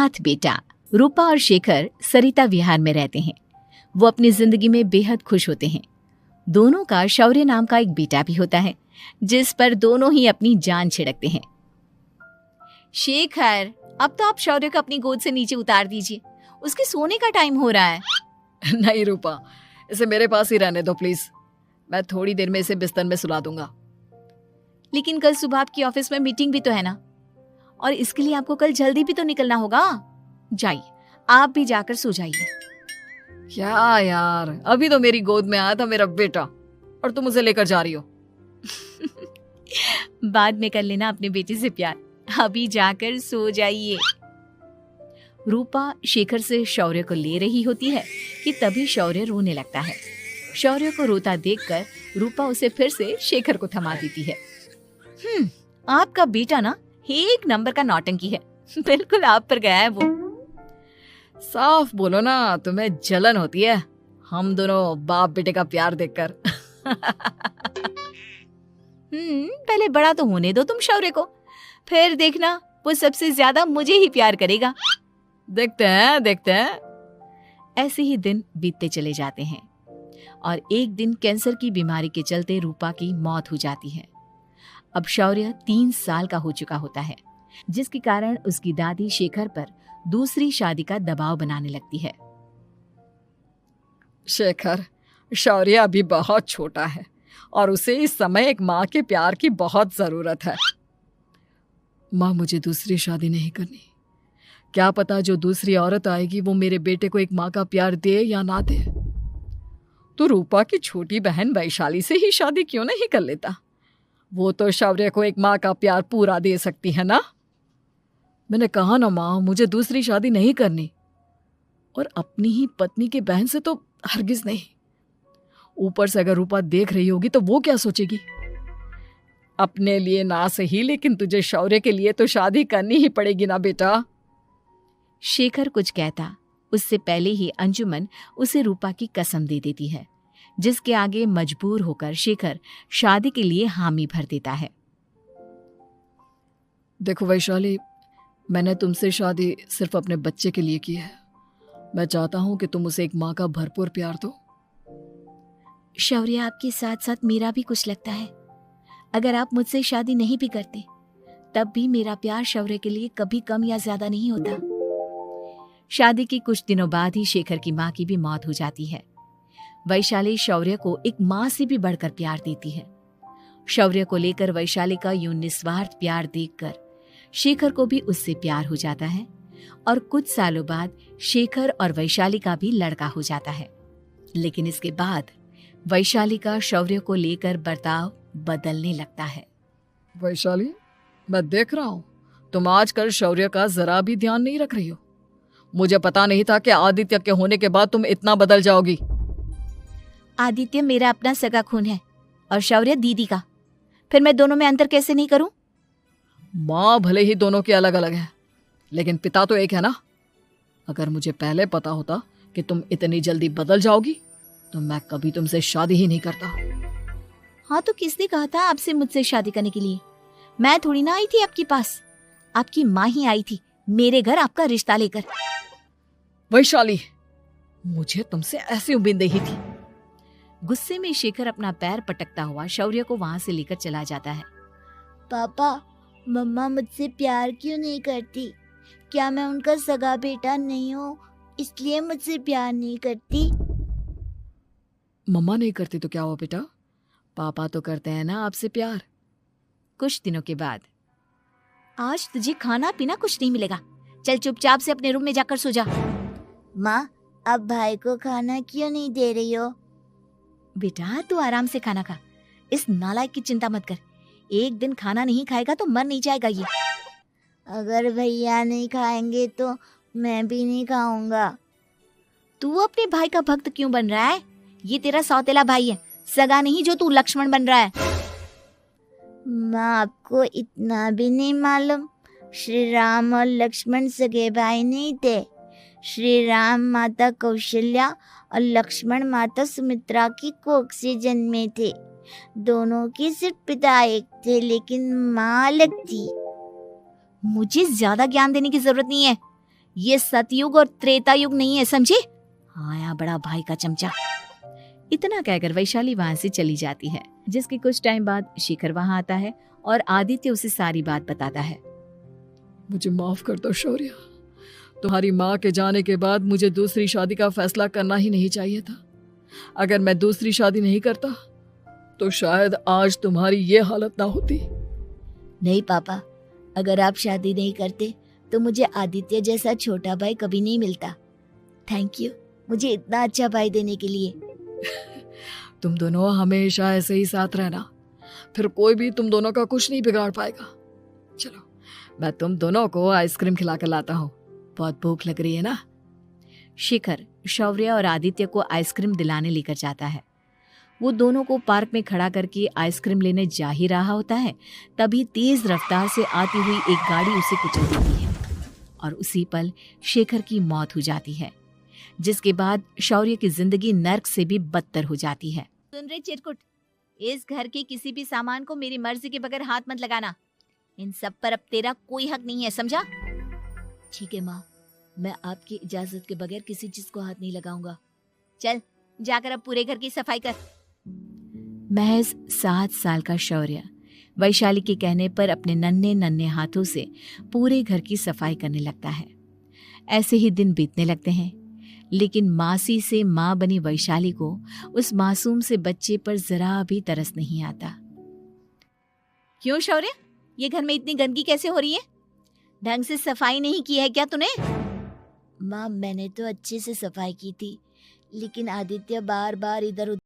अनाथ बेटा। रूपा और शेखर सरिता विहार में रहते हैं। वो अपनी जिंदगी में बेहद खुश होते हैं। दोनों का शौर्य नाम का एक बेटा भी होता है, जिस पर दोनों ही अपनी जान छिड़कते हैं। शेखर, अब तो आप शौर्य को अपनी गोद से नीचे उतार दीजिए, उसके सोने का टाइम हो रहा है। नहीं रूपा, इसे मेरे पास ही रहने दो प्लीज। मैं थोड़ी देर में इसे बिस्तर में सुला दूंगा। लेकिन कल सुबह आपकी ऑफिस में मीटिंग भी तो है ना, और इसके लिए आपको कल जल्दी भी तो निकलना होगा। जाइए, आप भी जाकर सो जाइए। क्या यार, अभी तो मेरी गोद में आया था मेरा बेटा और तुम उसे लेकर जा रही हो। बाद में कर लेना अपने बेटे से प्यार, अभी जाकर सो जाइए। रूपा शेखर से शौर्य को ले रही होती है कि तभी शौर्य रोने लगता है। शौर्य को रोता देखकर रूपा उसे फिर से शेखर को थमा देती है। आपका बेटा ना एक नंबर का नौटंकी है, बिल्कुल आप पर गया है वो। साफ बोलो ना, तुम्हें जलन होती है हम दोनों बाप बेटे का प्यार देखकर। पहले बड़ा तो होने दो तुम शौर्य को, फिर देखना वो सबसे ज्यादा मुझे ही प्यार करेगा। देखते हैं। ऐसे ही दिन बीतते चले जाते हैं और एक दिन कैंसर की बीमारी के चलते रूपा की मौत हो जाती है। अब शौर्य 3 साल का हो चुका होता है, जिसके कारण उसकी दादी शेखर पर दूसरी शादी का दबाव बनाने लगती है। शेखर, शौर्य अभी बहुत छोटा है और उसे इस समय एक माँ के प्यार की बहुत जरूरत है। माँ, मुझे दूसरी शादी नहीं करनी। क्या पता जो दूसरी औरत आएगी वो मेरे बेटे को एक माँ का प्यार दे या ना दे। तो रूपा की छोटी बहन वैशाली से ही शादी क्यों नहीं कर लेता? वो तो शौर्य को एक माँ का प्यार पूरा दे सकती है ना। मैंने कहा ना माँ, मुझे दूसरी शादी नहीं करनी, और अपनी ही पत्नी की बहन से तो हरगिज नहीं। ऊपर से अगर रूपा देख रही होगी तो वो क्या सोचेगी? अपने लिए ना सही, लेकिन तुझे शौर्य के लिए तो शादी करनी ही पड़ेगी ना बेटा। शेखर कुछ कहता उससे पहले ही अंजुमन उसे रूपा की कसम दे देती है, जिसके आगे मजबूर होकर शेखर शादी के लिए हामी भर देता है। देखो वैशाली, मैंने तुमसे शादी सिर्फ अपने बच्चे के लिए की है। मैं चाहता हूं कि तुम उसे एक माँ का भरपूर प्यार दो। शौर्य, आपके साथ साथ मेरा भी कुछ लगता है। अगर आप मुझसे शादी नहीं भी करते तब भी मेरा प्यार शौर्य के लिए कभी कम या ज्यादा नहीं होता। शादी के कुछ दिनों बाद ही शेखर की माँ की भी मौत हो जाती है। वैशाली शौर्य को एक माँ से भी बढ़कर प्यार देती है। शौर्य को लेकर वैशाली का यूं निस्वार्थ प्यार देखकर शेखर को भी उससे प्यार हो जाता है और कुछ सालों बाद शेखर और वैशाली का भी लड़का हो जाता है। लेकिन इसके बाद वैशाली का शौर्य को लेकर बर्ताव बदलने लगता है। वैशाली, मैं देख रहा हूँ तुम आजकल शौर्य का जरा भी ध्यान नहीं रख रही हो। मुझे पता नहीं था कि आदित्य के होने के बाद तुम इतना बदल जाओगी। आदित्य मेरा अपना सगा खून है और शौर्य दीदी का, फिर मैं दोनों में अंतर कैसे नहीं करूं? माँ भले ही दोनों की अलग अलग है, लेकिन पिता तो एक है ना। अगर मुझे पहले पता होता कि तुम इतनी जल्दी बदल जाओगी तो मैं कभी तुमसे शादी ही नहीं करता। हाँ, तो किसने कहा था आपसे मुझसे शादी करने के लिए? मैं थोड़ी ना आई थी आपके पास, आपकी माँ ही आई थी मेरे घर आपका रिश्ता लेकर। वैशाली, मुझे तुमसे ऐसी उम्मीद नहीं थी। गुस्से में शेखर अपना पैर पटकता हुआ शौर्य को वहां से लेकर चला जाता है। पापा, मम्मा मुझसे प्यार क्यों नहीं करती? क्या मैं उनका सगा बेटा नहीं हूँ इसलिए मुझसे प्यार नहीं करती? मम्मा नहीं करती तो क्या हुआ बेटा, पापा तो करते हैं ना आपसे प्यार। कुछ दिनों के बाद, आज तुझे खाना पीना कुछ नहीं मिलेगा, चल चुपचाप से अपने रूम में जाकर सो जा। माँ, अब भाई को खाना क्यों नहीं दे रही हो? बेटा तू आराम से खाना खा, इस नालायक की चिंता मत कर। एक दिन खाना नहीं खाएगा तो मर नहीं जाएगा ये। अगर भैया नहीं खाएंगे तो मैं भी नहीं खाऊंगा। तू अपने भाई का भक्त क्यों बन रहा है? ये तेरा सौतेला भाई है, सगा नहीं जो तू लक्ष्मण बन रहा है। माँ, आपको इतना भी नहीं मालूम? श्री राम और लक्ष्मण सगे भाई नहीं थे। श्री राम माता कौशल्या और लक्ष्मण माता सुमित्रा की कोख से जन्मे थे। दोनों की सिर्फ पिता एक थे लेकिन माँ अलग थी। मुझे ज्यादा ज्ञान देने की जरूरत नहीं है, ये सतयुग और त्रेता युग नहीं है, समझे? हाँ यहाँ बड़ा भाई का चमचा। इतना कहकर वैशाली वहां से चली जाती है, जिसके कुछ टाइम बाद शिखर वहां आता है और आदित्य उसे सारी बात बताता है। मुझे माफ कर दो शौर्य, तुम्हारी माँ के जाने के बाद मुझे दूसरी शादी का फैसला करना ही नहीं चाहिए था। अगर मैं दूसरी शादी नहीं करता तो शायद आज तुम्हारी ये हालत ना होती। नहीं पापा, अगर आप शादी नहीं करते तो मुझे आदित्य जैसा छोटा भाई कभी नहीं मिलता। थैंक यू मुझे इतना अच्छा भाई देने के लिए। तुम दोनों हमेशा ऐसे ही साथ रहना, फिर कोई भी तुम दोनों का कुछ नहीं बिगाड़ पाएगा। चलो मैं तुम दोनों को आइसक्रीम खिला कर लाता हूँ, बहुत भूख लग रही है ना। शिखर शौर्य और आदित्य को आइसक्रीम दिलाने लेकर जाता है। वो दोनों को पार्क में खड़ा करके आइसक्रीम लेने जा ही रहा होता है, तभी तेज रफ्तार से आती हुई एक गाड़ी उसे कुचल देती है और उसी पल शेखर की मौत हो जाती है, जिसके बाद शौर्य की जिंदगी नर्क से भी बदतर हो जाती है। सुन रहे चिरकुट, इस घर के किसी भी सामान को मेरी मर्जी के बगैर हाथ मत लगाना। इन सब पर अब तेरा कोई हक नहीं है, समझा? ठीक है माँ, मैं आपकी इजाजत के बगैर किसी चीज को हाथ नहीं लगाऊंगा। चल जाकर अब पूरे घर की सफाई कर। महज 7 साल का शौर्य वैशाली के कहने पर अपने नन्हे नन्हे हाथों से पूरे घर की सफाई करने लगता है। ऐसे ही दिन बीतने लगते हैं, लेकिन मासी से माँ बनी वैशाली को उस मासूम से बच्चे पर जरा भी तरस नहीं आता। क्यों शौर्य, ये घर में इतनी गंदगी कैसे हो रही है? ढंग से सफाई नहीं की है क्या तूने? माँ मैंने तो अच्छे से सफाई की थी, लेकिन आदित्य बार बार इधर उधर